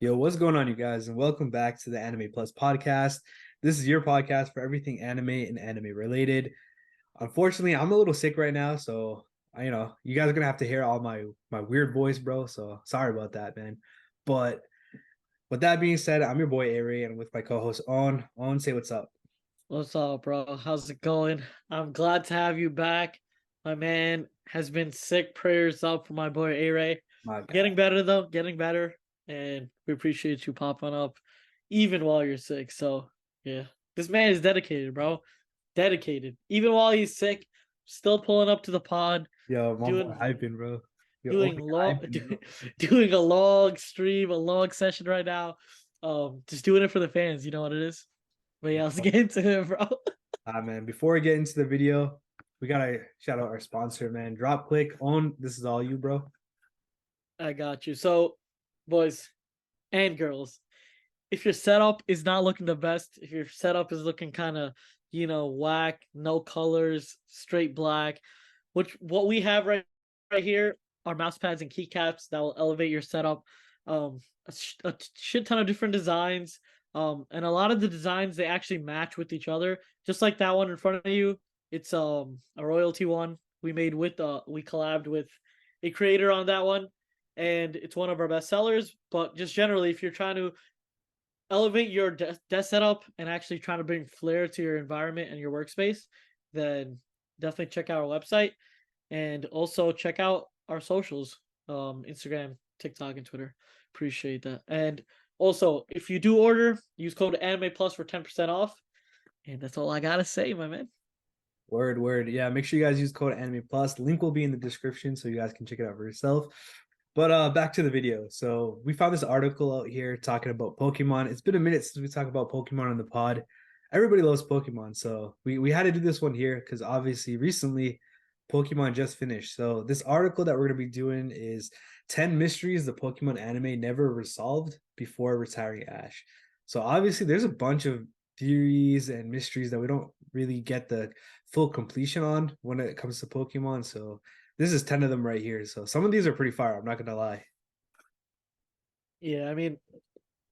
Yo, what's going on, you guys? And welcome back to the Anime Plus podcast. This is your podcast for everything anime and anime related. Unfortunately, I'm a little sick right now, so you guys are gonna have to hear all my weird voice, bro. So sorry about that, man. But with that being said, I'm your boy Aray, and with my co-host On, say what's up. What's up, bro? How's it going? I'm glad to have you back. My man has been sick. Prayers up for my boy A-Ray. My Getting God. better though, getting better. And we appreciate you popping up even while you're sick. So yeah. This man is dedicated, bro. Dedicated. Even while he's sick, still pulling up to the pod, Yo, my boy doing hyping, bro. Yo, doing over long hyping, bro. doing a long stream, a long session right now. Just doing it for the fans, you know what it is? But yeah, let's get into it, bro. Man, before we get into the video, we gotta shout out our sponsor, man. Drop click on. This is all you, bro. I got you. So, boys and girls, if your setup is not looking the best, if your setup is looking kind of, whack, no colors, straight black, which what we have right here are mouse pads and keycaps that will elevate your setup. A shit ton of different designs. And a lot of the designs they actually match with each other, just like that one in front of you. It's a royalty one we collabed with a creator on that one, and it's one of our best sellers. But just generally, if you're trying to elevate your desk setup and actually trying to bring flair to your environment and your workspace, then definitely check out our website and also check out our socials, Instagram, TikTok, and Twitter. Appreciate that. And also, if you do order, use code Anime Plus for 10% off. And that's all I gotta say, my man. Word, word. Yeah, make sure you guys use code Anime Plus. Link will be in the description so you guys can check it out for yourself. But back to the video. So we found this article out here talking about Pokemon. It's been a minute since we talked about Pokemon on the pod. Everybody loves Pokemon, so we had to do this one here because obviously recently Pokemon just finished. So this article that we're gonna be doing is 10 mysteries the Pokemon anime never resolved before retiring Ash. So obviously there's a bunch of theories and mysteries that we don't really get the full completion on when it comes to Pokemon. So this is 10 of them right here. So some of these are pretty fire, I'm not gonna lie. Yeah, I mean,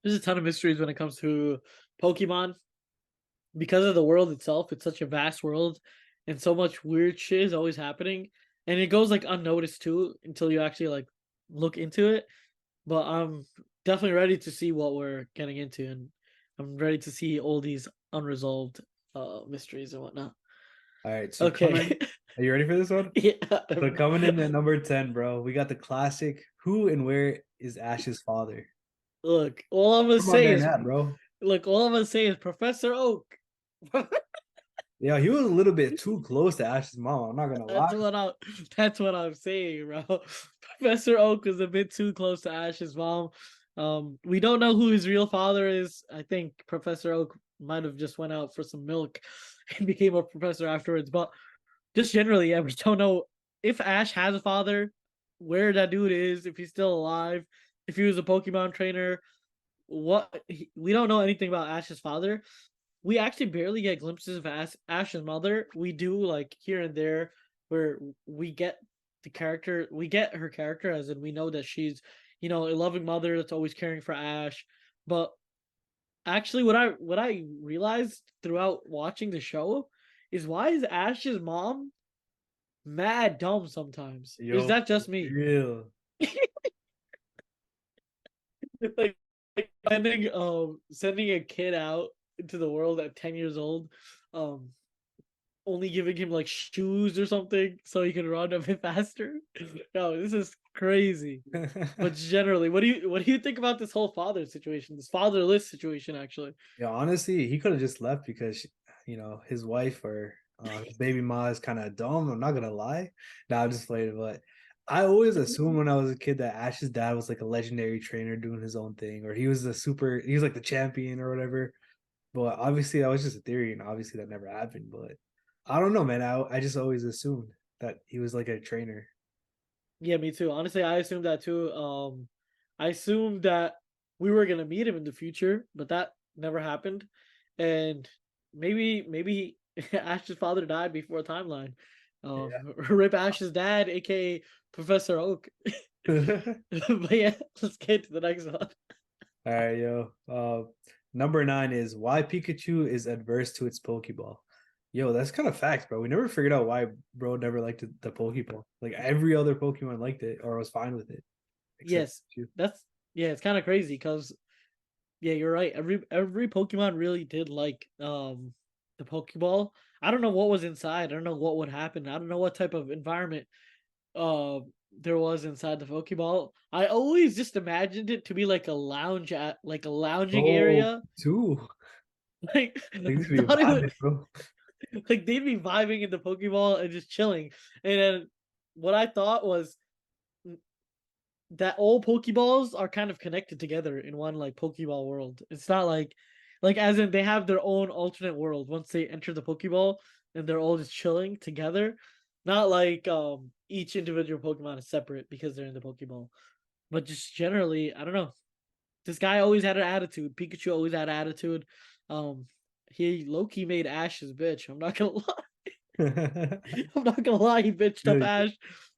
there's a ton of mysteries when it comes to Pokemon because of the world itself. It's such a vast world, and so much weird shit is always happening, and it goes like unnoticed too until you actually like look into it. But I'm definitely ready to see what we're getting into, and I'm ready to see all these unresolved mysteries and whatnot. All right, so Okay. coming, are you ready for this one? Yeah. So coming in at number 10, bro, we got the classic Who and Where is Ash's father? Look, all I'm gonna Where my say man is at, bro? all I'm gonna say is Professor Oak. Yeah, he was a little bit too close to Ash's mom. I'm not gonna lie. That's what I that's what I'm saying, bro. Professor Oak was a bit too close to Ash's mom. We don't know who his real father is. I think Professor Oak might have just went out for some milk and became a professor afterwards. But just generally, yeah, we don't know if Ash has a father, where that dude is, if he's still alive, if he was a Pokemon trainer. We don't know anything about Ash's father. We actually barely get glimpses of Ash's mother. We do like here and there where we get we get her character, as in we know that she's, a loving mother that's always caring for Ash. But actually, what I realized throughout watching the show is, why is Ash's mom mad dumb sometimes? Is Yo, that for just me? real. like, sending a kid out into the world at 10 years old, um only giving him like shoes or something so he can run a bit faster. No, this is crazy. But generally, what do you think about this whole father situation, this fatherless situation actually? Yeah, honestly, he could have just left because his wife or his baby ma is kind of dumb. I'm not gonna lie. Nah, I'm just playing, but I always assumed when I was a kid that Ash's dad was like a legendary trainer doing his own thing, or he was like the champion or whatever. But obviously, that was just a theory, and obviously that never happened. But I don't know, man. I just always assumed that he was like a trainer. Yeah, me too. Honestly, I assumed that too. I assumed that we were gonna meet him in the future, but that never happened. And maybe Ash's father died before timeline. Rip Ash's dad, aka Professor Oak. Yeah. But yeah, let's get to the next one. All right, yo. Number 9 is why Pikachu is adverse to its Pokeball. Yo, that's kind of facts, bro. We never figured out why bro never liked the Pokeball. Like every other Pokemon liked it or was fine with it, except Yes, Pikachu. that's yeah, it's kind of crazy because yeah, you're right. Every Pokemon really did like the Pokeball. I don't know what was inside. I don't know what would happen. I don't know what type of environment uh there was inside the Pokeball. I always just imagined it to be like a lounge at like a lounging Oh, area. two. Like Like this be thought it vibing, would bro. like they'd be vibing in the Pokeball and just chilling. And then what I thought was that all Pokeballs are kind of connected together in one like Pokeball world. It's not like as in they have their own alternate world once they enter the Pokeball and they're all just chilling together. Not like each individual Pokemon is separate because they're in the Pokeball. But just generally, I don't know. This guy always had an attitude. Pikachu always had attitude. Um he low key made Ash his bitch. I'm not gonna lie. I'm not gonna lie, he bitched up Really? Ash.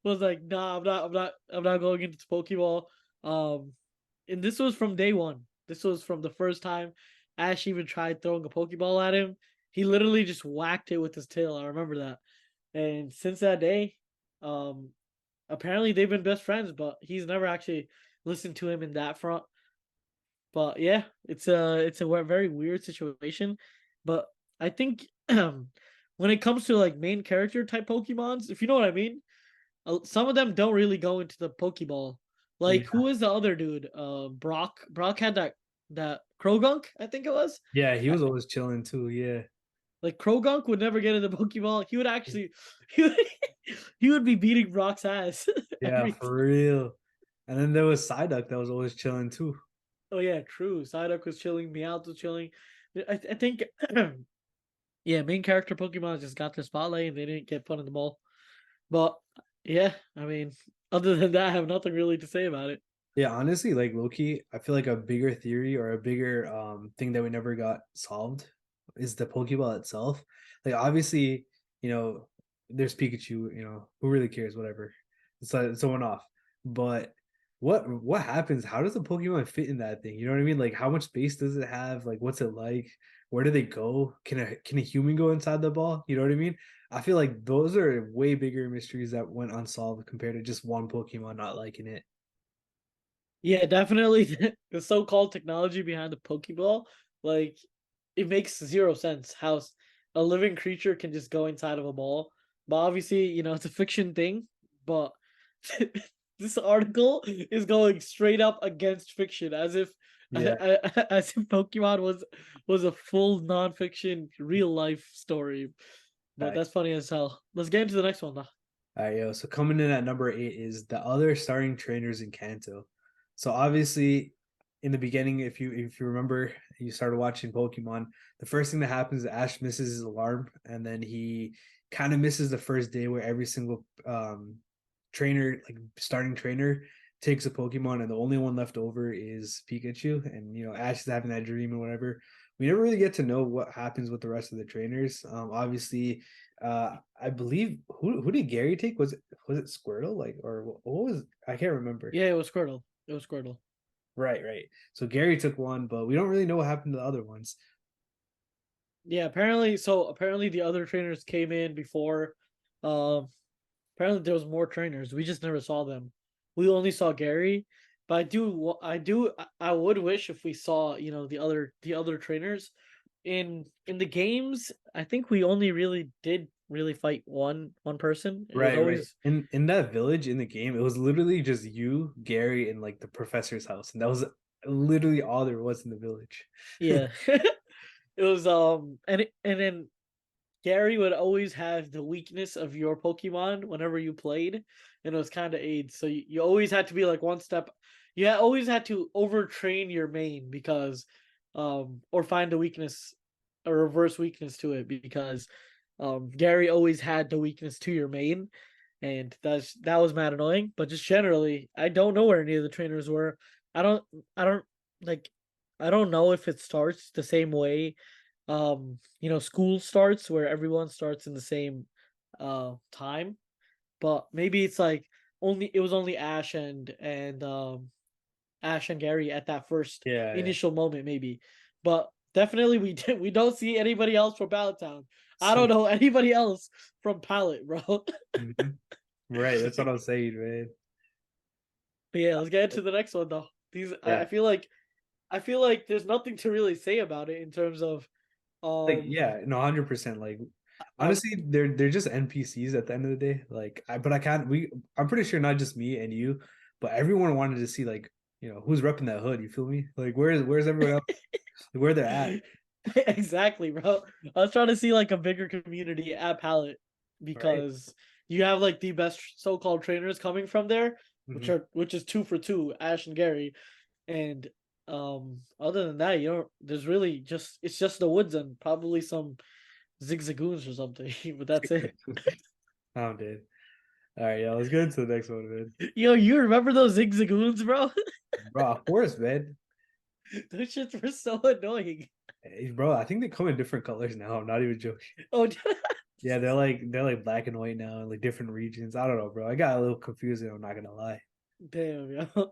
Was like, nah, I'm not going into Pokeball. Um, and this was from day one. This was from the first time Ash even tried throwing a Pokeball at him. He literally just whacked it with his tail. I remember that. And since that day, um, apparently they've been best friends, but he's never actually listened to him in that front. But yeah, it's a very weird situation. But I think when it comes to like main character type Pokemons, if you know what I mean, some of them don't really go into the Pokeball. Like Yeah. who is the other dude? Brock. Brock had that Krogunk, I think it was. Yeah, he Uh, was always chilling too. Yeah. Like Krogunk would never get in the Pokeball. He would actually he would, he would be beating Brock's ass Yeah, every for real. And then there was Psyduck that was always chilling too. Oh yeah, true. Psyduck was chilling, Meowth was chilling. I think yeah, main character Pokemon just got the spotlight and they didn't get put in the ball. But yeah, I mean, other than that, I have nothing really to say about it. Yeah, honestly, like Loki, I feel like a bigger theory or a bigger thing that we never got solved is the Pokeball itself. Like obviously, you know, there's Pikachu, who really cares, whatever. It's a one off. But what happens? How does the Pokemon fit in that thing? You know what I mean? Like how much space does it have? Like what's it like? Where do they go? Can a human go inside the ball? You know what I mean? I feel like those are way bigger mysteries that went unsolved compared to just one Pokemon not liking it. Yeah, definitely the so-called technology behind the Pokeball, like it makes zero sense how a living creature can just go inside of a ball. But obviously, it's a fiction thing, but this article is going straight up against fiction as if Yeah. as if Pokemon was a full non-fiction real life story. But that's funny as hell. Let's get into the next one though. All right, yo. So coming in at number 8 is the other starting trainers in Kanto. So obviously, in the beginning, if you remember, you started watching Pokemon. The first thing that happens is Ash misses his alarm, and then he kind of misses the first day where every single trainer, like starting trainer, takes a Pokemon, and the only one left over is Pikachu. And Ash is having that dream and whatever. We never really get to know what happens with the rest of the trainers. Obviously, I believe who did Gary take? Was it Squirtle? Like or what was I can't remember. Yeah, it was Squirtle. It was Squirtle. Right, right. So Gary took one, but we don't really know what happened to the other ones. Yeah, apparently the other trainers came in before. Um, apparently there was more trainers. We just never saw them. We only saw Gary, but I would wish if we saw the other trainers in the games. I think we only really did really fight one person. It was Right, right. always In that village in the game, it was literally just you, Gary, and like the professor's house, and that was literally all there was in the village. yeah. It was and then Gary would always have the weakness of your Pokemon whenever you played, and it was kind of AIDS. So you always had to be like one step. You always had to overtrain your main because, or find a weakness, a reverse weakness to it because, Gary always had the weakness to your main, and that was mad annoying. But just generally, I don't know where any of the trainers were. I don't, I don't like, I don't know if it starts the same way school starts where everyone starts in the same time, but maybe it's like only it was only Ash and Ash and Gary at that first Yeah, yeah. initial moment, maybe. But definitely we don't see anybody else from Pallet Town. I So, don't know anybody else from Pallet, bro. mhm. Right, that's what I'm saying, man. But yeah, let's get into the next one though. These Yeah. I feel like there's nothing to really say about it in terms of Like, um yeah, no, 100%. Like, um honestly, they're just NPCs at the end of the day. Like, but I can't. I'm pretty sure not just me and you, but everyone wanted to see like, who's repping that hood. You feel me? Like, where's everyone else? Where they're at? exactly, bro. I was trying to see like a bigger community at Pallet Right. because you have like the best so-called trainers coming from there, Hmm. which is two for two, Ash and Gary. And other than that, there's really just it's just the woods and probably some zigzagoons or something, but that's it. I'm dead. All right, yeah, let's get into the next one, man. Yo, you remember those zigzagoons, bro? Bro, of course, man. Those shits were so annoying. Hey, bro, I think they come in different colors now. I'm not even joking. Oh, Yeah, they're like black and white now in like different regions. I don't know, bro. I got a little confused. I'm not gonna lie. damn, yo. But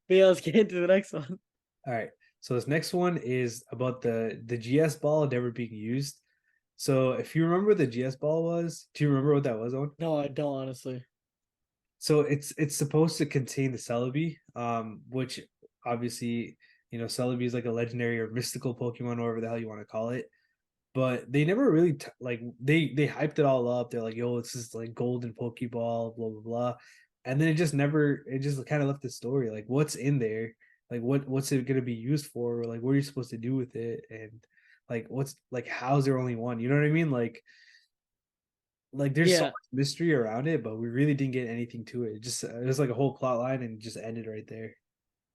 yeah, let's get into the next one. All right. So this next one is about the GS ball never being used. So if you remember what the GS ball was, do you remember what that was on? No, I don't honestly. So it's supposed to contain the Celebi, which obviously Celebi is like a legendary or mystical Pokemon, whatever the hell you want to call it. But they never really like they hyped it all up. They're like, "Yo, this is like golden Pokeball, blah blah blah," and then it just kind of left the story. Like, what's in there? Like, what's it gonna be used for? Or, like, what are you supposed to do with it? And like, what's like, how's there only one? You know what I mean? Like there's so Yeah, much mystery around it, but we really didn't get anything to it. It was like a whole plot line and it just ended right there.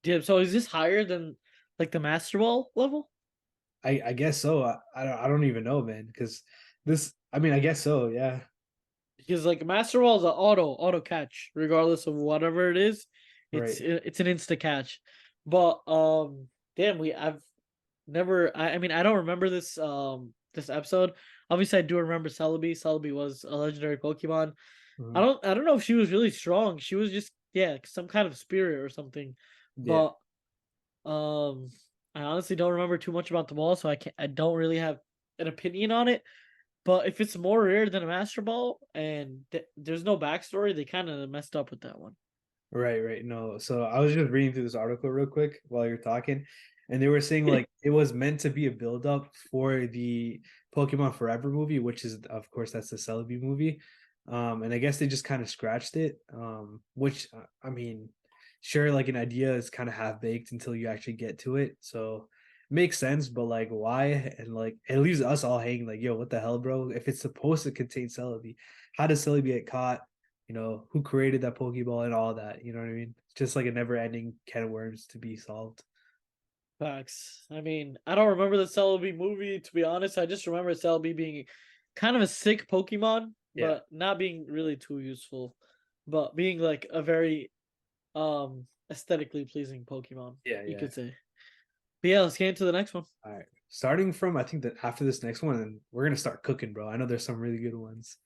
damn. So is this higher than like the Master Ball level? I guess so. I don't even know, man, because this. I mean, I guess so. Yeah. Because like Master Ball is an auto catch, regardless of whatever it is. Right. It's an insta catch. But damn, I've never. I mean, I don't remember this episode. Obviously, I do remember Celebi. Celebi was a legendary Pokemon. Mhm. I don't know if she was really strong. She was just yeah, some kind of spirit or something. Yeah. But Um, I honestly don't remember too much about the ball, so I don't really have an opinion on it. But if it's more rare than a Master Ball and there's no backstory, they kind of messed up with that one. Right. Right. No. So I was just reading through this article real quick while you're talking, and they were saying like it was meant to be a build up for the Pokemon Forever movie, which is of course that's the Celebi movie. And I guess they just kind of scratched it. Which I mean, sure, like an idea is kind of half baked until you actually get to it. So makes sense, but like why? And like it leaves us all hanging like, yo, what the hell, bro? If it's supposed to contain Celebi, how does Celebi get caught? Who created that Pokeball and all that. You know what I mean? It's just like a never ending can of worms to be solved. Facts. I mean, I don't remember the Celebi movie to be honest. I just remember Celebi being kind of a sick Pokemon, Yeah. but not being really too useful, but being like a very aesthetically pleasing Pokemon, Yeah, you yeah. could say. But yeah, let's get into the next one. All right. Starting from I think that after this next one, we're gonna start cooking, bro. I know there's some really good ones.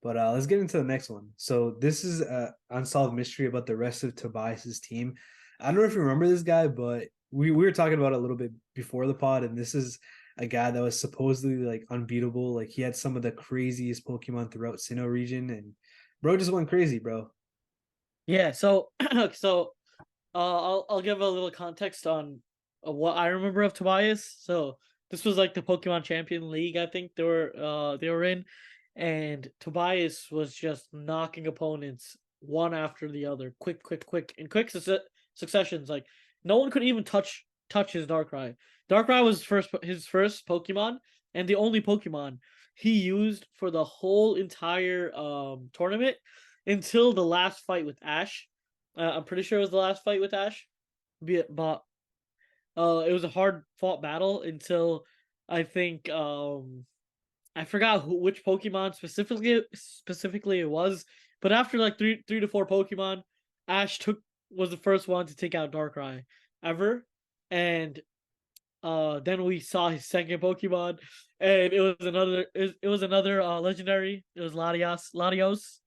But let's get into the next one. So this is a unsolved mystery about the rest of Tobias's team. I don't know if you remember this guy, but we were talking about it a little bit before the pod, and this is a guy that was supposedly like unbeatable. Like he had some of the craziest Pokemon throughout Sinnoh region, and bro just went crazy, bro. Yeah, so so I'll give a little context on what I remember of Tobias. So this was like the Pokemon Champion League, I think they were in, and Tobias was just knocking opponents one after the other, quick, in quick successions. Like no one could even touch his Darkrai. Darkrai was his first Pokemon and the only Pokemon he used for the whole entire tournament until the last fight with Ash. I'm pretty sure it was the last fight with Ash, but it was a hard fought battle until I think I forgot which Pokemon specifically it was, but after like three to four Pokemon, Ash took was the first one to take out Darkrai ever, and then we saw his second Pokemon, and it was another legendary. It was Latios,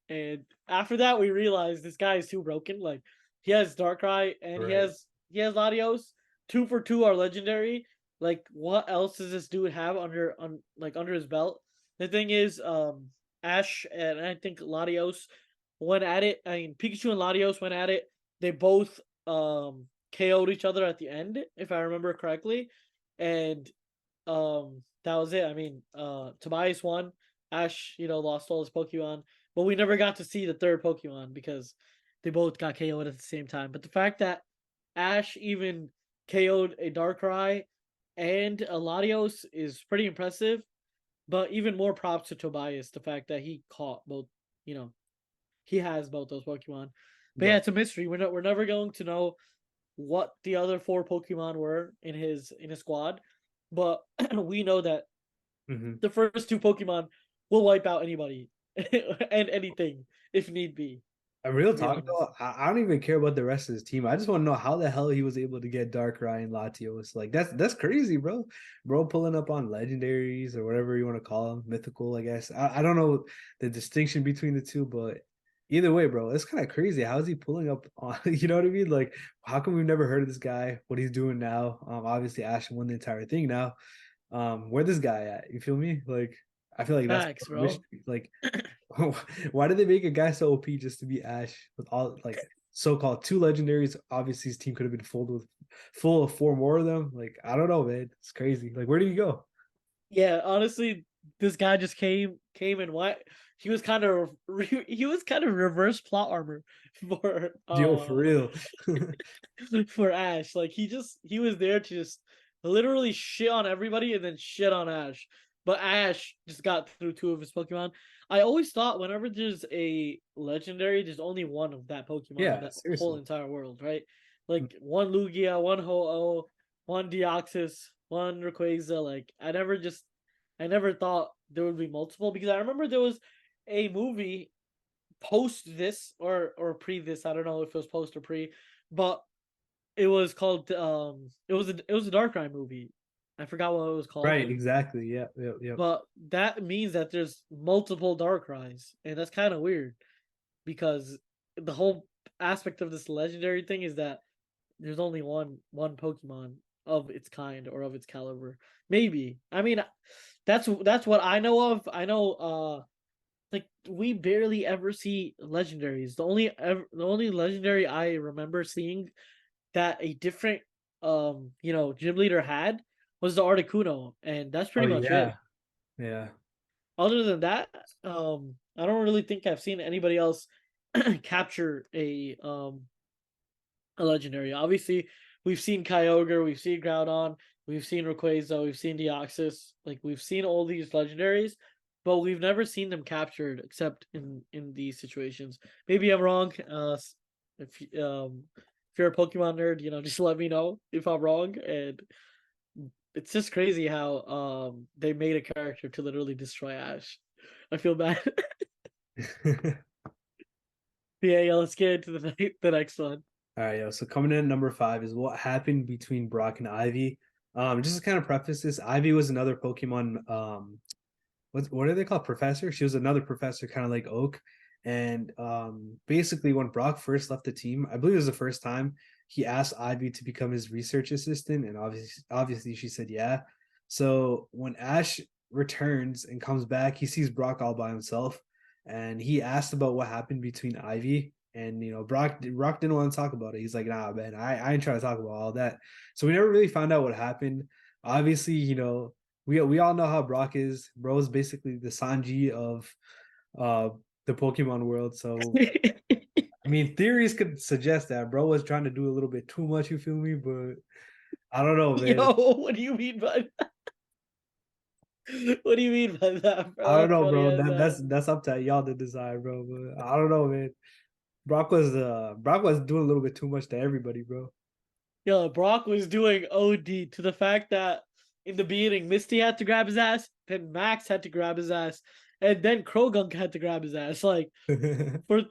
and after that we realized this guy is too broken. Like he has Darkrai and he Right. has Latios. 2 for 2 are legendary. Like, what else does this dude have under his belt? The thing is, Ash and I think Latios went at it. I mean, Pikachu and Latios went at it. They both KO'd each other at the end, if I remember correctly, and that was it. I mean, Tobias won. Ash, lost all his Pokemon, but we never got to see the third Pokemon because they both got KO'd at the same time. But the fact that Ash even KO'd a Darkrai and a Latios is pretty impressive. But even more props to Tobias, the fact that he caught both, he has both those Pokemon. But yeah, Right. it's a mystery. We're never going to know what the other 4 Pokemon were in his squad, but we know that Hmm. the first 2 Pokemon will wipe out anybody and anything if need be. A real To be talk honest. though, I don't even care about the rest of his team. I just want to know how the hell he was able to get Darkrai and Latios. Like that's crazy, bro. Bro pulling up on legendaries or whatever you want to call them, mythical, I guess. I don't know the distinction between the two, but either way, bro, it's kind of crazy. How is he pulling up on you know what I mean? Like, how come we've never heard of this guy? What he's doing now? Obviously Ash won the entire thing now. Where this guy at? You feel me? Like, I feel like that's Facts, a bro. mystery. Like, why did they make a guy so OP just to be Ash with all like so-called two legendaries? Obviously, his team could have been full of 4 more of them. Like, I don't know, man. It's crazy. Like, where did he go? Yeah, honestly, this guy just came and went. He was kind of reverse plot armor for Yo, for real. for Ash. Like, he was there to just literally shit on everybody and then shit on Ash. But Ash just got through 2 of his Pokemon. I always thought whenever there's a legendary, there's only one of that Pokemon in Yeah, that whole seriously. entire world, right? Like one Lugia, one Ho-Oh, one Deoxys, one Rayquaza. Like, I never thought there would be multiple because I remember there was a movie post this or pre this. I don't know if it was post or pre, but it was called it was a Darkrai movie. I forgot what it was called, Right, exactly. Yeah, yeah, yeah. but that means that there's multiple Darkrai's, and that's kind of weird because the whole aspect of this legendary thing is that there's only one Pokemon of its kind or of its caliber. Maybe. I mean, that's what I know of. I know like we barely ever see legendaries. The only legendary I remember seeing that a different gym leader had was the Articuno, and that's Oh pretty much it. yeah, yeah. Other than that, I don't really think I've seen anybody else capture a legendary. Obviously, we've seen Kyogre, we've seen Groudon, we've seen Rayquaza, we've seen Deoxys. Like, we've seen all these legendaries, but we've never seen them captured except in these situations. Maybe I'm wrong. If you're a Pokemon nerd, just let me know if I'm wrong. And it's just crazy how they made a character to literally destroy Ash. I feel bad. Yeah, let's get into the next one. All right, yo. So coming in at number 5 is what happened between Brock and Ivy. Just to kind of preface this, Ivy was another Pokemon. What are they called? Professor. She was another professor, kind of like Oak. And basically, when Brock first left the team, I believe it was the first time he asked Ivy to become his research assistant, and obviously she said yeah. So when Ash returns and comes back, he sees Brock all by himself, and he asked about what happened between Ivy. And Brock didn't want to talk about it. He's like, nah, man, I ain't trying to talk about all that. So we never really found out what happened. Obviously, we all know how Brock is. Bro is basically the Sanji of uh the Pokemon world. So I mean, theories could suggest that bro was trying to do a little bit too much. You feel me? But I don't know, man. Yo, what do you mean by what do you mean by that, I bro? don't That's know, funny bro. as That hell. that's up to y'all to decide, bro. But I don't know, man. Brock was doing a little bit too much to everybody, bro. Yo, Brock was doing OD to the fact that in the beginning, Misty had to grab his ass, then Max had to grab his ass, and then Krogunk had to grab his ass. Like, for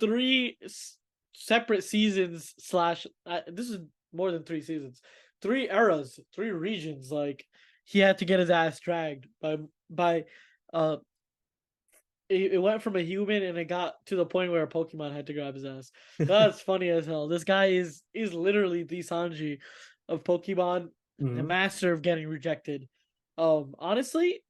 separate seasons slash this is more than 3 seasons, 3 eras, 3 regions. Like, he had to get his ass dragged by uh it went from a human and it got to the point where a Pokemon had to grab his ass. That's funny as hell. This guy is literally the Sanji of Pokemon, the Mhm. master of getting rejected. Honestly,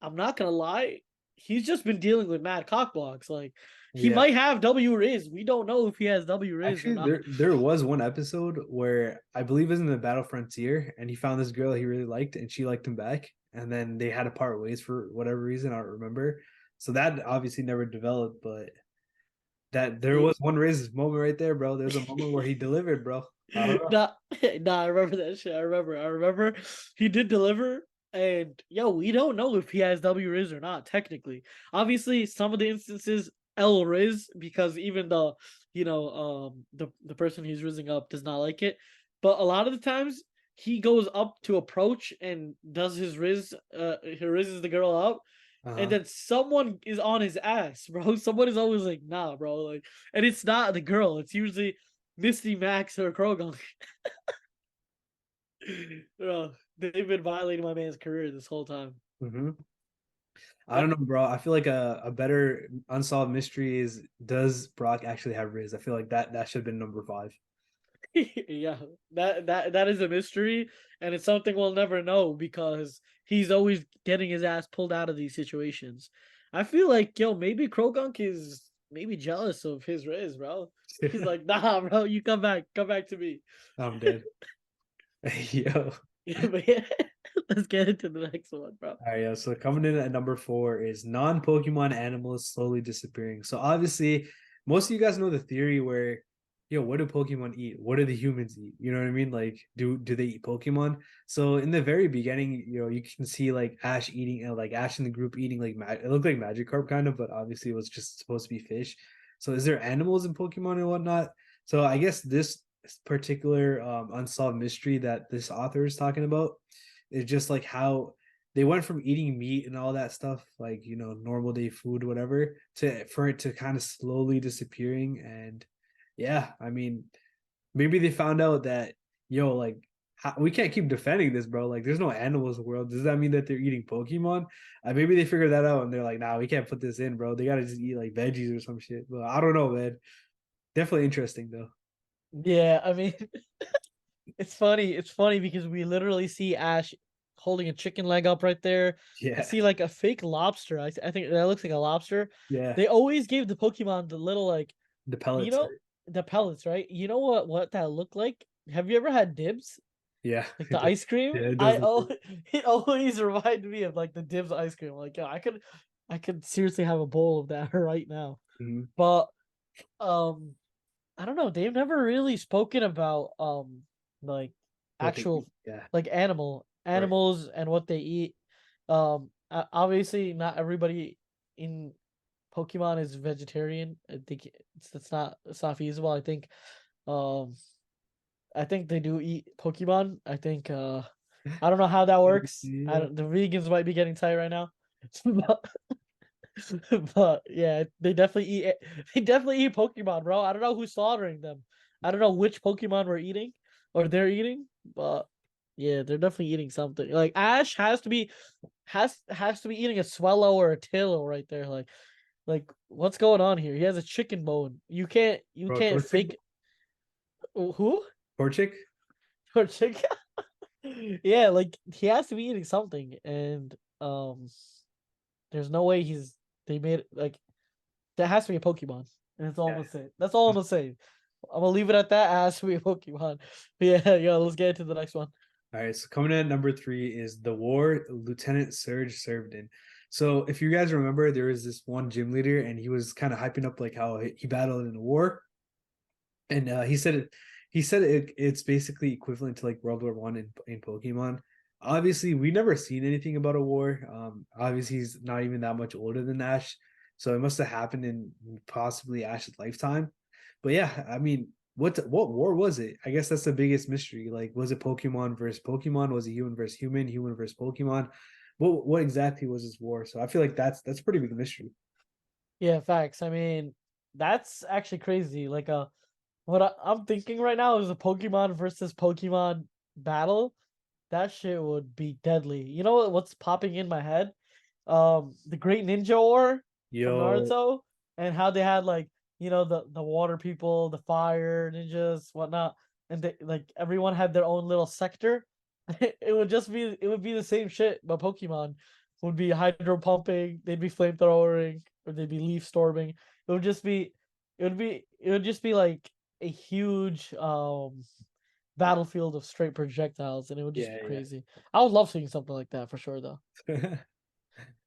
I'm not gonna lie, he's just been dealing with mad cockblocks. Like he Yeah. might have W Riz. We don't know if he has W Riz or Actually, not. there was one episode where I believe it was in the Battle Frontier, and he found this girl he really liked, and she liked him back, and then they had to part ways for whatever reason. I don't remember. So that obviously never developed, but that there was one Riz moment right there, bro. There's a moment where he delivered, bro. I don't know. Nah, nah, I remember that shit. I remember he did deliver. And yo, we don't know if he has W Riz or not, technically. Obviously, some of the instances L Riz, because even the the person he's rizzing up does not like it. But a lot of the times he goes up to approach and does his Riz, he rizzes the girl up, and Uh-huh. then someone is on his ass, bro. Someone is always like, nah, bro. Like, and it's not the girl, it's usually Misty Max or Krogan. Bro, they've been violating my man's career this whole time. Hmm. I Uh, don't know, bro. I feel like a better unsolved mystery is, does Brock actually have Riz? I feel like that should have been number five. yeah, that is a mystery, and it's something we'll never know because he's always getting his ass pulled out of these situations. I feel like yo, maybe Krogunk is maybe jealous of his Riz, bro. He's like, nah, bro, you come back to me. I'm dead. Yo. Yeah, but yeah, let's get into the next one, bro. All right, yeah. So coming in at number four is non-Pokemon animals slowly disappearing. So obviously, most of you guys know the theory where, yo, what do Pokemon eat? What do the humans eat? You know what I mean? Like, do they eat Pokemon? So in the very beginning, you can see like Ash eating, like Ash in the group eating like it looked like Magikarp kind of, but obviously it was just supposed to be fish. So is there animals in Pokemon and whatnot? So I guess this particular unsolved mystery that this author is talking about is just like how they went from eating meat and all that stuff, like normal day food, whatever, to for it to kind of slowly disappearing. And yeah, I mean, maybe they found out that like we can't keep defending this, bro. Like, there's no animals in the world. Does that mean that they're eating Pokemon? Maybe they figured that out and they're like, nah, we can't put this in, bro. They gotta just eat like veggies or some shit. But I don't know, man. Definitely interesting though. Yeah, I mean, it's funny. It's funny because we literally see Ash holding a chicken leg up right there. I Yeah, see like a fake lobster. I think that looks like a lobster. yeah. They always gave the Pokemon the little like The you pellets, know right? the pellets, right? You know what that looked like? Have you ever had Dibs? Yeah, Like it the does. ice cream? Yeah, it does look good. It always reminded me of like the Dibs ice cream. Like, yo, I could seriously have a bowl of that right now. Mhm. But um I don't know. They've never really spoken about like What they actual eat. Yeah, like right. animals and what they eat. Obviously not everybody in Pokemon is vegetarian. I think it's not feasible. Um I think they do eat Pokemon. I don't know how that works. Yeah. The vegans might be getting tired right now. But but yeah, they definitely eat it. They definitely eat Pokemon, bro. I don't know who's slaughtering them. I don't know which Pokemon we're eating or they're eating, but yeah, they're definitely eating something. Like Ash has to be eating a Swellow or a Tillo right there. Like what's going on here? He has a chicken bone. You Bro, can't Torchic? fake who Torchic? or chicken. Yeah, like he has to be eating something, and there's no way they made it like that has to be a Pokemon. And that's all I'm Yeah. gonna say. That's all I'm gonna say. I'm gonna leave it at that. It has to be a Pokemon. But yeah, yeah, let's get into the next one. All right, so coming in at number three is the war Lieutenant Surge served in. So if you guys remember, there was this one gym leader, and he was kind of hyping up like how he battled in a war, and he said it's basically equivalent to like World War One in Pokemon. Obviously, we never seen anything about a war. Obviously, he's not even that much older than Ash, so it must have happened in possibly Ash's lifetime. But yeah, I mean, what war was it? I guess that's the biggest mystery. Like, was it Pokemon versus Pokemon? Was it human versus human? Human versus Pokemon? What exactly was this war? So I feel like that's a pretty big mystery. Yeah, facts. I mean, that's actually crazy. Like what I'm thinking right now is a Pokemon versus Pokemon battle. That shit would be deadly. You know what's popping in my head? The Great Ninja War. from Yo, Naruto, and how they had like the water people, the fire ninjas, whatnot, and they like everyone had their own little sector. It would be the same shit, but Pokemon would be hydro pumping, they'd be flamethrowing, or they'd be leaf storming. It would just be it would just be like a huge battlefield of straight projectiles, and it would just yeah, be yeah. crazy. I would love seeing something like that for sure though.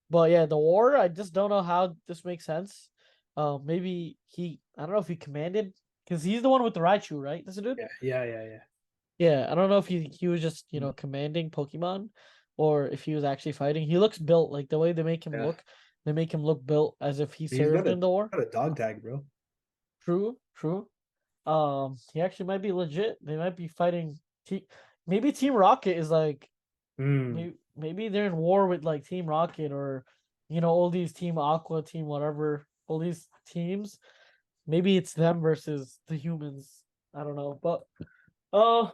But yeah, the war, I just don't know how this makes sense. Maybe I don't know if he commanded, because he's the one with the Raichu, right? That's a dude. Yeah, yeah, yeah, yeah. Yeah, I don't know if he was just commanding Pokemon, or if he was actually fighting. He looks built like the way Yeah. they make him look built as if he He's served in the war. got a dog tag, bro. True, true. He actually might be legit. They might be fighting. Maybe Team Rocket is like Hmm. maybe they're in war with like Team Rocket, or all these Team Aqua, Team whatever, all these teams. Maybe it's them versus the humans. I don't know, but uh,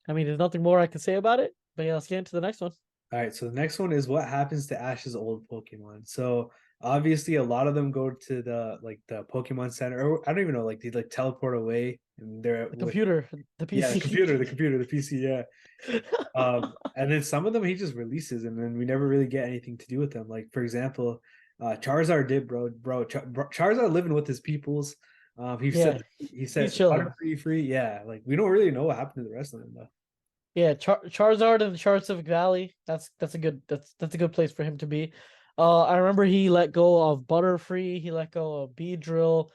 I mean, there's nothing more I can say about it. But yeah, let's get into the next one. All right, so the next one is what happens to Ash's old Pokemon. So obviously a lot of them go to the Pokemon Center, or I don't even know, like they like teleport away and they're The with computer, the yeah, PC. the PC, yeah. And then some of them he just releases, and then we never really get anything to do with them. Like for example, Charizard did, Charizard living with his peoples. Yeah, He he's said chilling. Butterfree free. Yeah, like we don't really know what happened to the rest of them though. Yeah, Charizard and the Charizard Valley. That's a that's a good place for him to be. I remember he let go of Butterfree. He let go of Beedrill.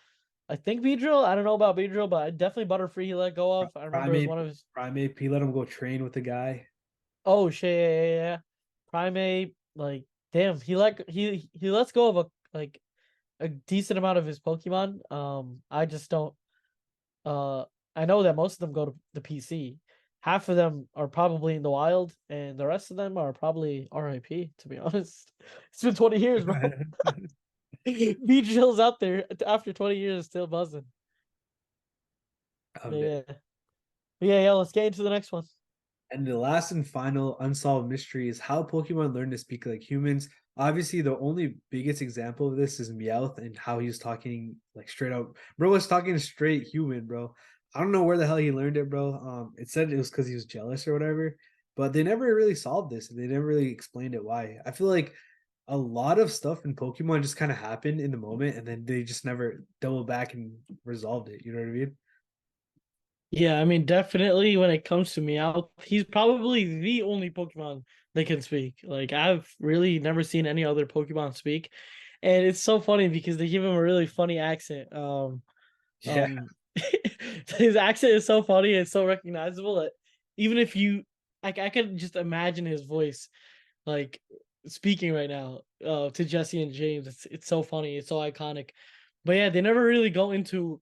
I think Beedrill. I don't know about Beedrill, but definitely Butterfree. He let go of. I remember it was one of his. Primate. He let him go train with the guy. Oh shit! Yeah. Primate. Like damn, he lets go of a decent amount of his Pokemon. I just don't. I know that most of them go to the PC. Half of them are probably in the wild, and the rest of them are probably RIP. To be honest, it's been 20 years, bro. Beach Hill's out there after 20 years, still buzzing. I'm dead. Yeah, yeah. Let's get into the next one. And the last and final unsolved mystery is how Pokemon learn to speak like humans. Obviously, the only biggest example of this is Meowth and how he was talking like straight out. Bro was talking straight human, bro. I don't know where the hell he learned it, bro. It said it was because he was jealous or whatever, but they never really solved this and they never really explained it why. I feel like a lot of stuff in Pokemon just kind of happened in the moment and then they just never double back and resolved it. You know what I mean? Yeah, I mean, definitely when it comes to Meowth, he's probably the only Pokemon that can speak. Like, I've really never seen any other Pokemon speak. And it's so funny because they give him a really funny accent. Yeah. Um, his accent is so funny and so recognizable that even if you, I could just imagine his voice, like speaking right now, to Jesse and James. It's so funny. It's so iconic. But yeah, they never really go into,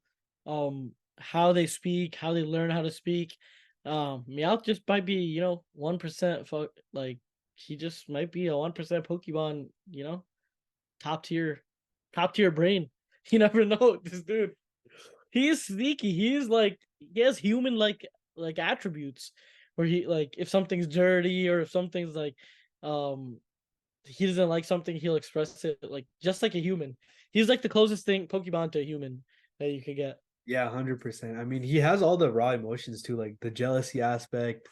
how they speak, how they learn how to speak. Meowth just might be 1%. Like he just might be a 1% Pokemon. Top tier, top tier brain. You never know this dude. He is sneaky. He is like he has human like attributes where he like if something's dirty or if something's like um he doesn't like something, he'll express it like just like a human. He's like the closest thing Pokemon to a human that you could get. Yeah, 100%. I mean, he has all the raw emotions too, like the jealousy aspect.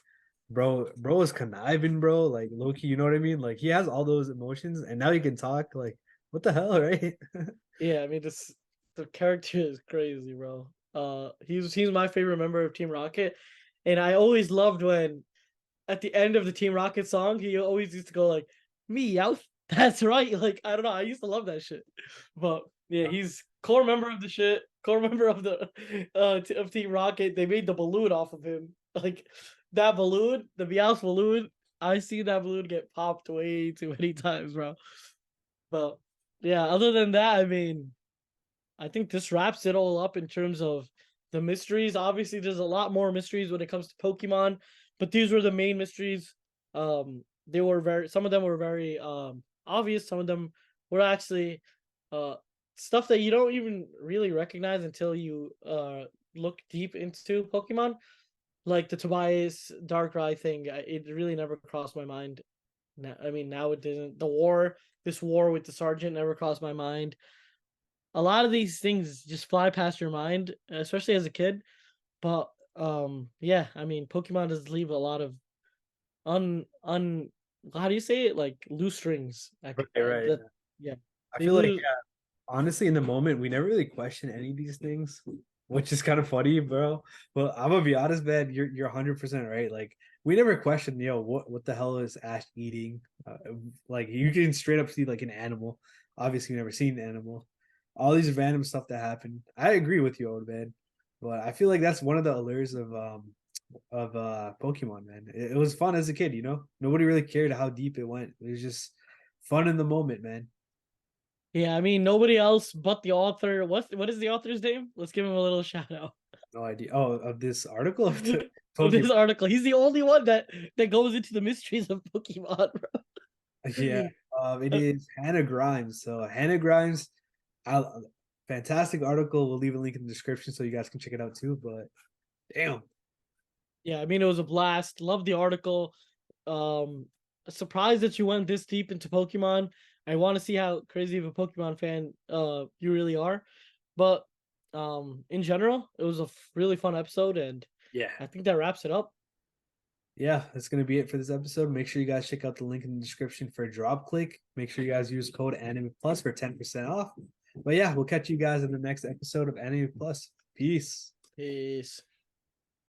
Bro is conniving, bro. Like Loki, you know what I mean? Like he has all those emotions and now he can talk. Like, what the hell, right? Yeah, I mean this the character is crazy, bro. He's my favorite member of Team Rocket. And I always loved when at the end of the Team Rocket song, he always used to go like, "Me, Meowth." That's right. Like I don't know, I used to love that shit. But yeah, he's core member of the shit, core member of the of Team Rocket. They made the balloon off of him. Like that balloon, the Meowth balloon. I see that balloon get popped way too many times, bro. But yeah, other than that, I mean, I think this wraps it all up in terms of the mysteries. Obviously, there's a lot more mysteries when it comes to Pokemon, but these were the main mysteries. They were some of them were very obvious. Some of them were actually uh stuff that you don't even really recognize until you look deep into Pokemon. Like the Tobias Darkrai thing, it really never crossed my mind Now, I mean, now it didn't. This war with the sergeant never crossed my mind. A lot of these things just fly past your mind, especially as a kid. But yeah, I mean, Pokemon does leave a lot of un how do you say it, like loose strings. Right. That yeah, I they feel like, lose. yeah, honestly, in the moment, we never really question any of these things, which is kind of funny, bro. But I'm gonna be honest, man. You're 100% right. Like we never questioned, what the hell is Ash eating? Like you can straight up see like an animal. Obviously, you never seen an animal. All these random stuff that happened. I agree with you, old man. But I feel like that's one of the allures of Pokemon, man. It was fun as a kid, you know. Nobody really cared how deep it went. It was just fun in the moment, man. Yeah, I mean, nobody else but the author. What is the author's name? Let's give him a little shout out. No idea. Oh, of this article of the Of Pokemon. this article. He's the only one that goes into the mysteries of Pokemon, Yeah, bro. it is Hannah Grimes. So Hannah Grimes, I, fantastic article. We'll leave a link in the description so you guys can check it out too. But damn, Yeah, I mean, it was a blast. Love the article. Um, Surprised that you went this deep into Pokemon. I want to see how crazy of a Pokemon fan you really are. But in general, it was a really fun episode, and yeah, I think that wraps it up. yeah, that's gonna be it for this episode. Make sure you guys check out the link in the description for a drop click. Make sure you guys use code Anime Plus for 10% off. But yeah, we'll catch you guys in the next episode of Anime Plus. Peace. Peace.